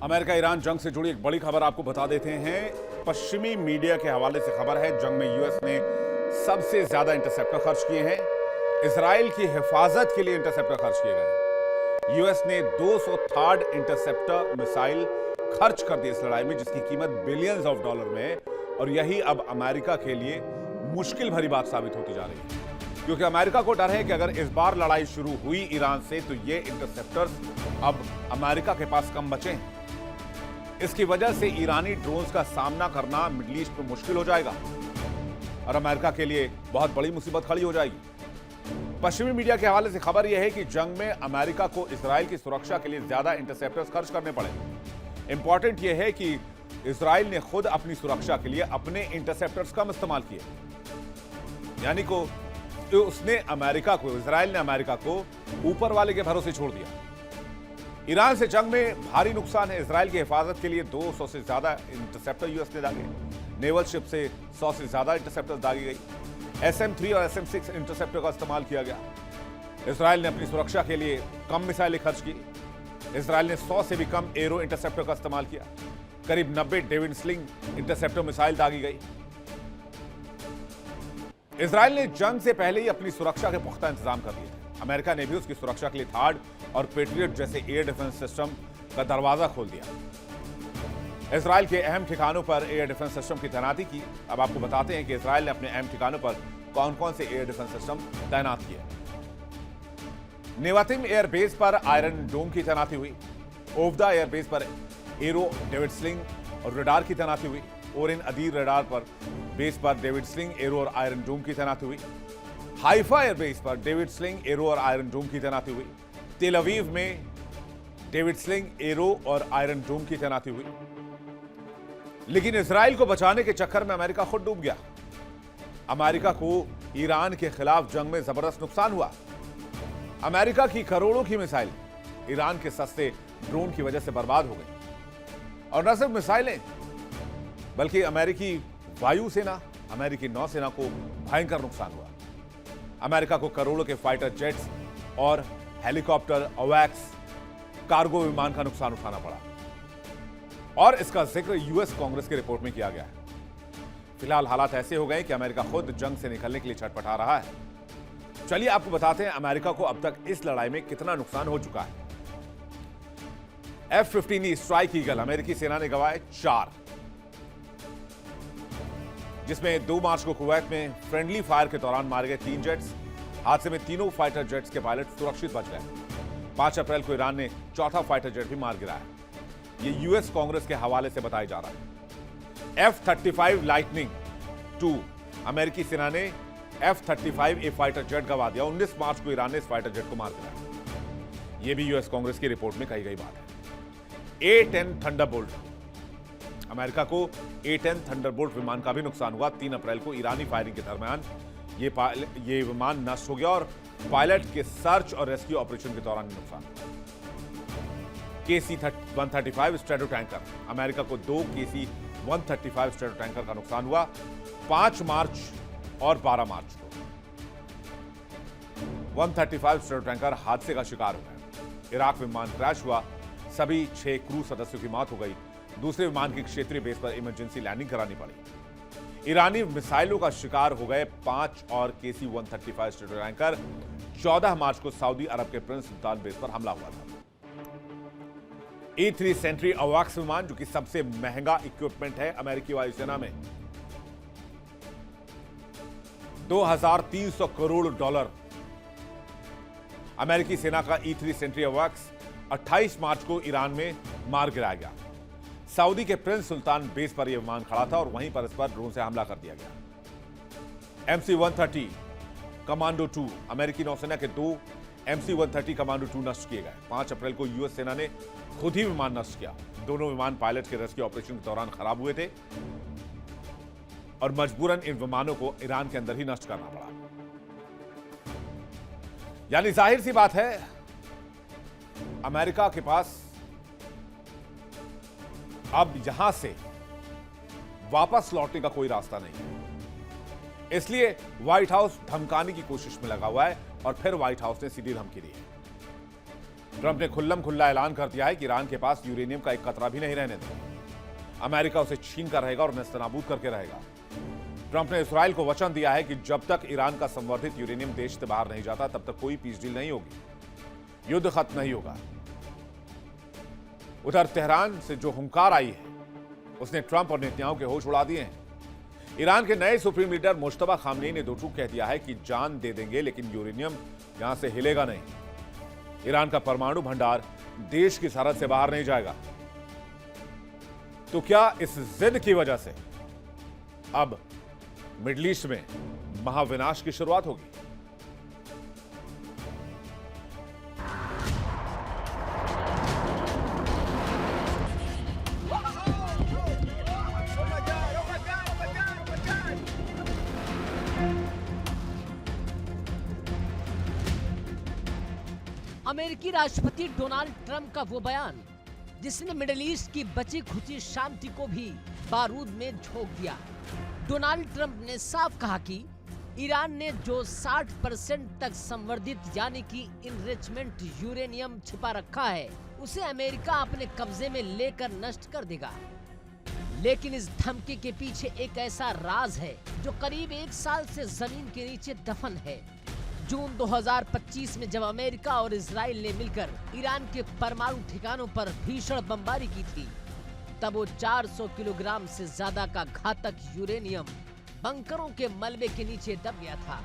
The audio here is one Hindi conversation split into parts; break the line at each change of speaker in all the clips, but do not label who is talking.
अमेरिका ईरान जंग से जुड़ी एक बड़ी खबर आपको बता देते हैं। पश्चिमी मीडिया के हवाले से खबर है, जंग में यूएस ने सबसे ज्यादा इंटरसेप्टर खर्च किए हैं। इजराइल की हिफाजत के लिए इंटरसेप्टर खर्च किए गए। यूएस ने 203rd इंटरसेप्टर मिसाइल खर्च कर दी इस लड़ाई में, जिसकी कीमत बिलियंस ऑफ डॉलर में है। और यही अब अमेरिका के लिए मुश्किल भरी बात साबित होती जा रही है, क्योंकि अमेरिका को डर है कि अगर इस बार लड़ाई शुरू हुई ईरान से तो ये इंटरसेप्टर्स अब अमेरिका के पास कम बचे हैं। इसकी वजह से ईरानी ड्रोन्स का सामना करना मिडिल ईस्ट में मुश्किल हो जाएगा और अमेरिका के लिए बहुत बड़ी मुसीबत खड़ी हो जाएगी। पश्चिमी मीडिया के हवाले से खबर यह है कि जंग में अमेरिका को इजराइल की सुरक्षा के लिए ज्यादा इंटरसेप्टर्स खर्च करने पड़े। इंपॉर्टेंट यह है कि इजराइल ने खुद अपनी सुरक्षा के लिए अपने इंटरसेप्टर्स कम इस्तेमाल किए, यानी को तो उसने अमेरिका को, इजराइल ने अमेरिका को ऊपर वाले के भरोसे छोड़ दिया। ईरान से जंग में भारी नुकसान है। इजराइल की हिफाजत के लिए 200 से ज्यादा इंटरसेप्टर यूएस ने दागे। नेवल शिप से 100 से ज्यादा इंटरसेप्टर दागी गई। SM-3 और SM-6 इंटरसेप्टर का इस्तेमाल किया गया। इजराइल ने अपनी सुरक्षा के लिए कम मिसाइलें खर्च की। इजराइल ने 100 से भी कम एरो इंटरसेप्टर का इस्तेमाल किया। करीब 90 डेविड स्लिंग इंटरसेप्टर मिसाइल दागी गई। इजराइल ने जंग से पहले ही अपनी सुरक्षा के पुख्ता इंतजाम कर दिए थे। अमेरिका ने भी उसकी सुरक्षा के लिए थार्ड और पेट्रियट जैसे एयर डिफेंस सिस्टम का दरवाजा खोल दिया। इजराइल के अहम ठिकानों पर एयर डिफेंस सिस्टम की तैनाती की। अब आपको बताते हैं कि इजराइल ने अपने अहम ठिकानों पर कौन कौन से एयर डिफेंस सिस्टम तैनात किए। नेवातिम एयर बेस पर आयरन डोम की तैनाती हुई। ओवदा एयर बेस पर एरो, डेविड स्लिंग और रडार की तैनाती हुई। ओरिन अदीर रडार पर बेस पर डेविड स्लिंग, एरो और आयरन डोम की तैनाती हुई। हाइफा एयरबेस पर डेविड स्लिंग, एरो और आयरन डोम की तैनाती हुई। तेल अवीव में डेविड स्लिंग, एरो और आयरन डोम की तैनाती हुई। लेकिन इजराइल को बचाने के चक्कर में अमेरिका खुद डूब गया। अमेरिका को ईरान के खिलाफ जंग में जबरदस्त नुकसान हुआ। अमेरिका की करोड़ों की मिसाइल ईरान के सस्ते ड्रोन की वजह से बर्बाद हो गई। और न सिर्फ मिसाइलें, बल्कि अमेरिकी वायुसेना, अमेरिकी नौसेना को भयंकर नुकसान हुआ। अमेरिका को करोड़ों के फाइटर जेट्स और हेलीकॉप्टर, अवैक्स, कार्गो विमान का नुकसान उठाना पड़ा। और इसका जिक्र यूएस कांग्रेस की रिपोर्ट में किया गया है। फिलहाल हालात ऐसे हो गए कि अमेरिका खुद जंग से निकलने के लिए छटपटा रहा है। चलिए आपको बताते हैं अमेरिका को अब तक इस लड़ाई में कितना नुकसान हो चुका है। F-15E स्ट्राइक ईगल अमेरिकी सेना ने गंवाए 4, जिसमें 2 मार्च को कुवैत में फ्रेंडली फायर के दौरान मारे गए 3 जेट्स। हादसे में तीनों फाइटर जेट्स के पायलट सुरक्षित बच गए। 5 अप्रैल को ईरान ने चौथा फाइटर जेट भी मार गिराया। ये यूएस कांग्रेस के हवाले से बताया जा रहा है। F-35 लाइटनिंग 2 अमेरिकी सेना ने F-35A फाइटर जेट गंवा दिया। 19 मार्च को ईरान ने इस फाइटर जेट को मार गिराया। यह भी यूएस कांग्रेस की रिपोर्ट में कही गई बात है। A-10 थंडरबोल्ट अमेरिका को A-10 थंडरबोल्ट विमान का भी नुकसान हुआ। 3 अप्रैल को ईरानी फायरिंग के दरमियान ये विमान नष्ट हो गया और पायलट के सर्च और रेस्क्यू ऑपरेशन के दौरान नुकसान हुआ। KC-135 स्ट्रैटो टैंकर अमेरिका को 2 KC-135 स्ट्रैटो टैंकर का नुकसान हुआ 5 मार्च और 12 मार्च को। 135 स्ट्रैटो टैंकर हादसे का शिकार हो गया। इराक में विमान क्रैश हुआ, सभी 6 क्रू सदस्यों की मौत हो गई। दूसरे विमान की क्षेत्रीय बेस पर इमरजेंसी लैंडिंग करानी पड़ी। ईरानी मिसाइलों का शिकार हो गए 5 और KC-135 स्ट्रैटो टैंकर। 14 मार्च को सऊदी अरब के प्रिंस सुल्तान बेस पर हमला हुआ था। E-3 सेंट्री अवैक्स विमान, जो कि सबसे महंगा इक्विपमेंट है अमेरिकी वायुसेना में, $2,300 करोड़। अमेरिकी सेना का E-3 सेंट्री अवैक्स 28 मार्च को ईरान में मार गिराया गया। सऊदी के प्रिंस सुल्तान बेस पर यह विमान खड़ा था और वहीं पर इस पर ड्रोन से हमला कर दिया गया। MC-130 कमांडो 2 अमेरिकी नौसेना के 2 MC-130 कमांडो 2 नष्ट किए गए। 5 अप्रैल को यूएस सेना ने खुद ही विमान नष्ट किया। दोनों विमान पायलट के रेस्क्यू ऑपरेशन के दौरान खराब हुए थे और मजबूरन इन विमानों को ईरान के अंदर ही नष्ट करना पड़ा। यानी जाहिर सी बात है, अमेरिका के पास अब यहां से वापस लौटने का कोई रास्ता नहीं है। इसलिए व्हाइट हाउस धमकाने की कोशिश में लगा हुआ है और फिर व्हाइट हाउस ने सीधी धमकी दी है। ट्रंप ने खुल्लम खुल्ला ऐलान कर दिया है कि ईरान के पास यूरेनियम का एक कतरा भी नहीं रहने देगा। अमेरिका उसे छीन कर रहेगा और नेस्तनाबूद करके रहेगा। ट्रंप ने इस्राइल को वचन दिया है कि जब तक ईरान का संवर्धित यूरेनियम देश से बाहर नहीं जाता तब तक कोई पीस डील नहीं होगी, युद्ध खत्म नहीं होगा। उधर तेहरान से जो हुंकार आई है उसने ट्रंप और नेतन्याहू के होश उड़ा दिए हैं। ईरान के नए सुप्रीम लीडर मुश्तबा खामनेई ने दो टूक कह दिया है कि जान दे देंगे लेकिन यूरेनियम यहां से हिलेगा नहीं। ईरान का परमाणु भंडार देश की सरहद से बाहर नहीं जाएगा। तो क्या इस जिद की वजह से अब मिडिल ईस्ट में महाविनाश की शुरुआत होगी?
अमेरिकी राष्ट्रपति डोनाल्ड ट्रंप का वो बयान जिसने मिडिल ईस्ट की बची खुची शांति को भी बारूद में झोंक दिया। डोनाल्ड ट्रंप ने साफ कहा कि ईरान ने जो 60% तक संवर्धित यानी कि इनरिचमेंट यूरेनियम छिपा रखा है उसे अमेरिका अपने कब्जे में लेकर नष्ट कर देगा। लेकिन इस धमकी के पीछे एक ऐसा राज है जो करीब 1 साल से जमीन के नीचे दफन है। जून 2025 में जब अमेरिका और इजराइल ने मिलकर ईरान के परमाणु ठिकानों पर भीषण बमबारी की थी तब वो 400 किलोग्राम से ज्यादा का घातक यूरेनियम बंकरों के मलबे के नीचे दब गया था।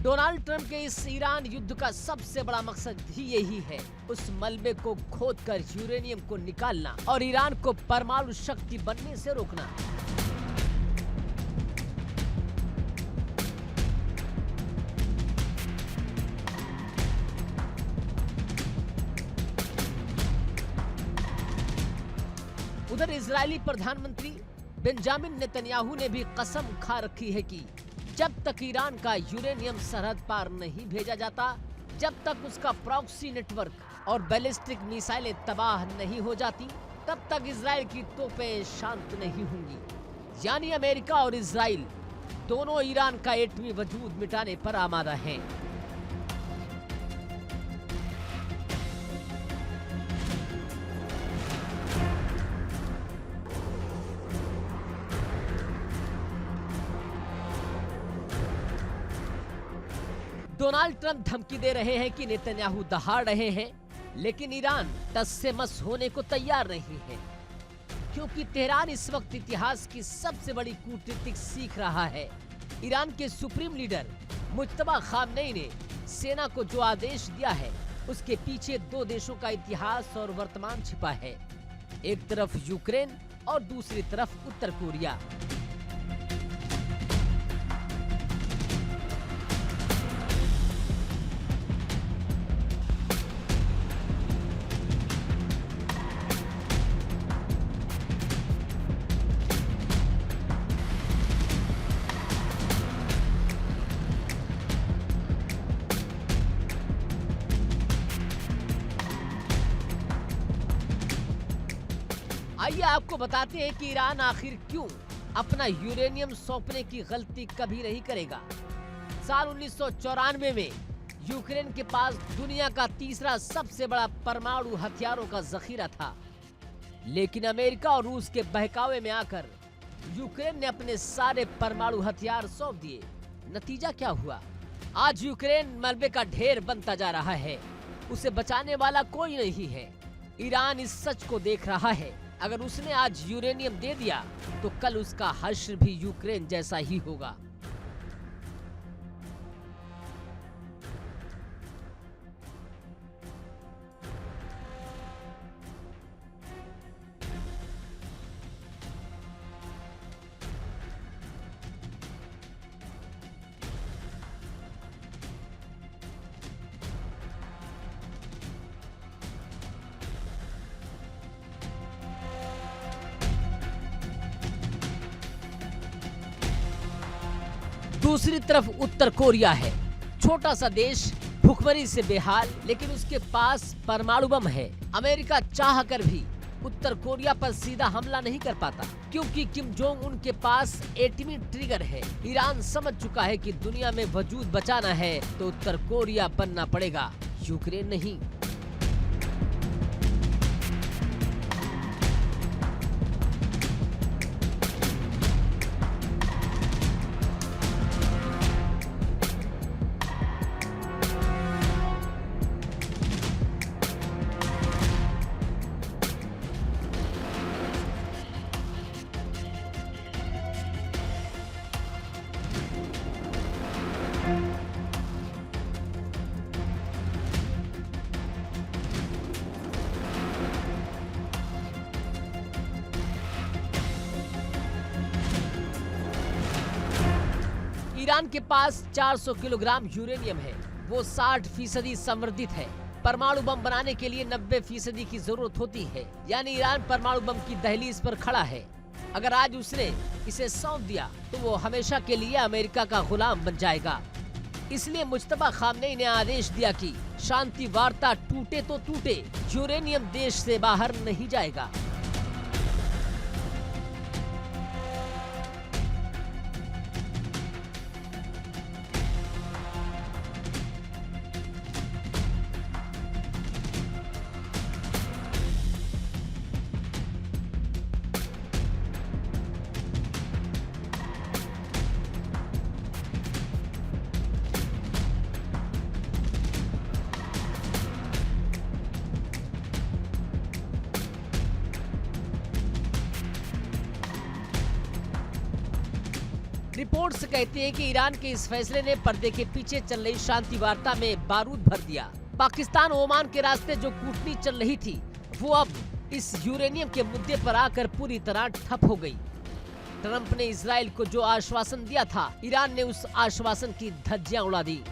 डोनाल्ड ट्रंप के इस ईरान युद्ध का सबसे बड़ा मकसद ही यही है, उस मलबे को खोदकर यूरेनियम को निकालना और ईरान को परमाणु शक्ति बनने से रोकना। उधर इजरायली प्रधानमंत्री बेंजामिन नेतन्याहू ने भी कसम खा रखी है कि जब तक ईरान का यूरेनियम सरहद पार नहीं भेजा जाता, जब तक उसका प्रॉक्सी नेटवर्क और बैलिस्टिक मिसाइलें तबाह नहीं हो जाती, तब तक इजराइल की तोपें शांत नहीं होंगी। यानी अमेरिका और इजराइल दोनों ईरान का एटमी वजूद मिटाने पर आमादा हैं। डोनाल्ड ट्रंप धमकी दे रहे हैं कि नेतन्याहू दहाड़ रहे हैं, लेकिन ईरान टस से मस होने को तैयार नहीं है, क्योंकि तेहरान इस वक्त इतिहास की सबसे बड़ी कूटनीतिक सीख रहा है। ईरान के सुप्रीम लीडर मुश्तबा खामनेई ने सेना को जो आदेश दिया है उसके पीछे 2 देशों का इतिहास और वर्तमान छिपा है, एक तरफ यूक्रेन और दूसरी तरफ उत्तर कोरिया। आइए आपको बताते हैं कि ईरान आखिर क्यों अपना यूरेनियम सौंपने की गलती कभी नहीं करेगा। साल 1994 में यूक्रेन के पास दुनिया का तीसरा सबसे बड़ा परमाणु हथियारों का जखीरा था, लेकिन अमेरिका और रूस के बहकावे में आकर यूक्रेन ने अपने सारे परमाणु हथियार सौंप दिए। नतीजा क्या हुआ? आज यूक्रेन मलबे का ढेर बनता जा रहा है, उसे बचाने वाला कोई नहीं है। ईरान इस सच को देख रहा है, अगर उसने आज यूरेनियम दे दिया तो कल उसका हश्र भी यूक्रेन जैसा ही होगा। दूसरी तरफ उत्तर कोरिया है, छोटा सा देश, भुखमरी से बेहाल, लेकिन उसके पास परमाणु बम है। अमेरिका चाहकर भी उत्तर कोरिया पर सीधा हमला नहीं कर पाता, क्योंकि किम जोंग उन के पास एटमी ट्रिगर है। ईरान समझ चुका है कि दुनिया में वजूद बचाना है तो उत्तर कोरिया बनना पड़ेगा, यूक्रेन नहीं। ईरान के पास 400 किलोग्राम यूरेनियम है। वो 60% संवर्धित है। परमाणु बम बनाने के लिए 90% की जरूरत होती है। यानी ईरान परमाणु बम की दहलीज पर खड़ा है। अगर आज उसने इसे सौंप दिया तो वो हमेशा के लिए अमेरिका का गुलाम बन जाएगा। इसलिए मुज्तबा खामनेई ने आदेश दिया कि शांति वार्ता टूटे तो टूटे, यूरेनियम देश से बाहर नहीं जाएगा। रिपोर्ट्स कहते हैं कि ईरान के इस फैसले ने पर्दे के पीछे चल रही शांति वार्ता में बारूद भर दिया। पाकिस्तान ओमान के रास्ते जो कूटनीति चल रही थी वो अब इस यूरेनियम के मुद्दे पर आकर पूरी तरह ठप हो गई। ट्रंप ने इजराइल को जो आश्वासन दिया था, ईरान ने उस आश्वासन की धज्जियां उड़ा दी।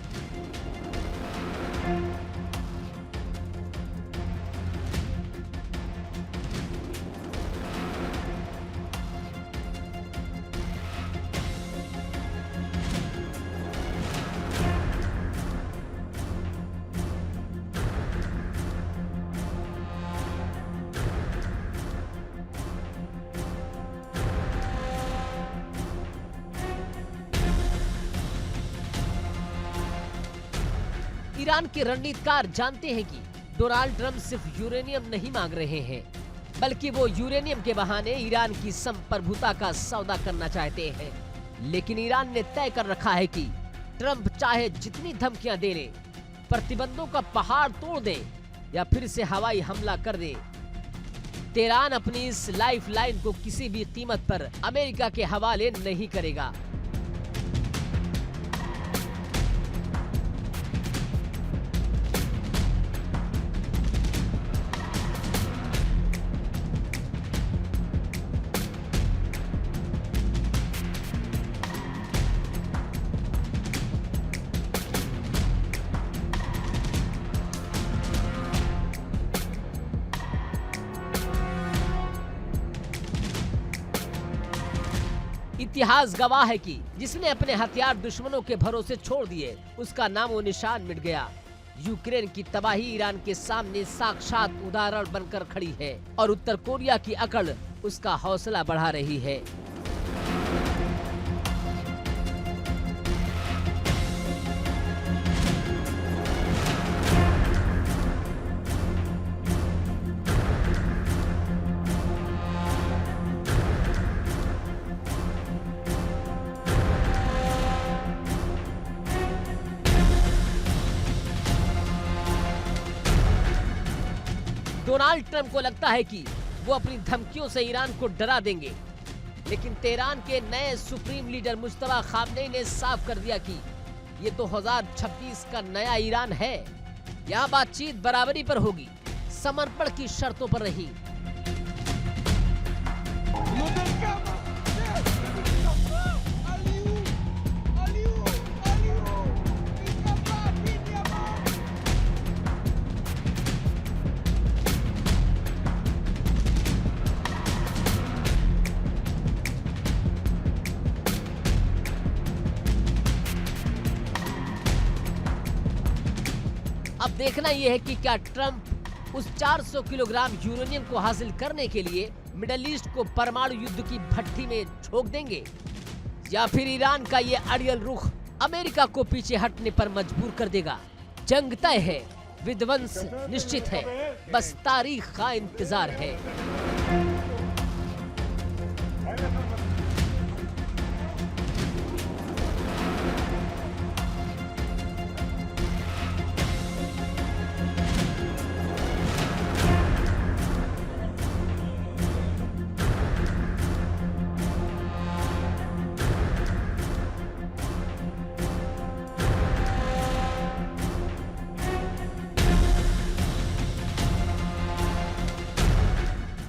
ईरान के रणनीतिकार जानते हैं कि डोनाल्ड ट्रंप सिर्फ यूरेनियम नहीं मांग रहे हैं, बल्कि वो यूरेनियम के बहाने ईरान की संप्रभुता का सौदा करना चाहते हैं। लेकिन ईरान ने तय कर रखा है कि ट्रंप चाहे जितनी धमकियां दे ले, प्रतिबंधों का पहाड़ तोड़ दे या फिर से हवाई हमला कर दे, तेहरान अपनी इस लाइफलाइन को किसी भी कीमत पर अमेरिका के हवाले नहीं करेगा। इतिहास गवाह है कि जिसने अपने हथियार दुश्मनों के भरोसे छोड़ दिए, उसका नामो निशान मिट गया। यूक्रेन की तबाही ईरान के सामने साक्षात उदाहरण बनकर खड़ी है और उत्तर कोरिया की अकड़ उसका हौसला बढ़ा रही है। डोनाल्ड ट्रंप को लगता है कि वो अपनी धमकियों से ईरान को डरा देंगे, लेकिन तेहरान के नए सुप्रीम लीडर मुज्तबा खामनेई ने साफ कर दिया कि ये 2026 का नया ईरान है। यहाँ बातचीत बराबरी पर होगी, समर्पण की शर्तों पर नहीं। अब देखना यह है कि क्या ट्रंप उस 400 किलोग्राम यूरेनियम को हासिल करने के लिए मिडल ईस्ट को परमाणु युद्ध की भट्टी में झोंक देंगे, या फिर ईरान का ये अड़ियल रुख अमेरिका को पीछे हटने पर मजबूर कर देगा। जंग तय है, विध्वंस निश्चित है, बस तारीख का इंतजार है।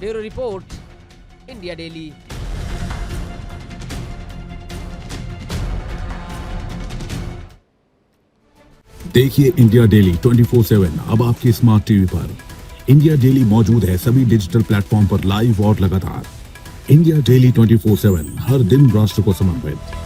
Bureau report, India daily.
देखिए इंडिया डेली 24/7 अब आपके स्मार्ट टीवी पर। इंडिया डेली मौजूद है सभी डिजिटल प्लेटफॉर्म पर लाइव और लगातार। इंडिया डेली 24/7 हर दिन राष्ट्र को समर्पित।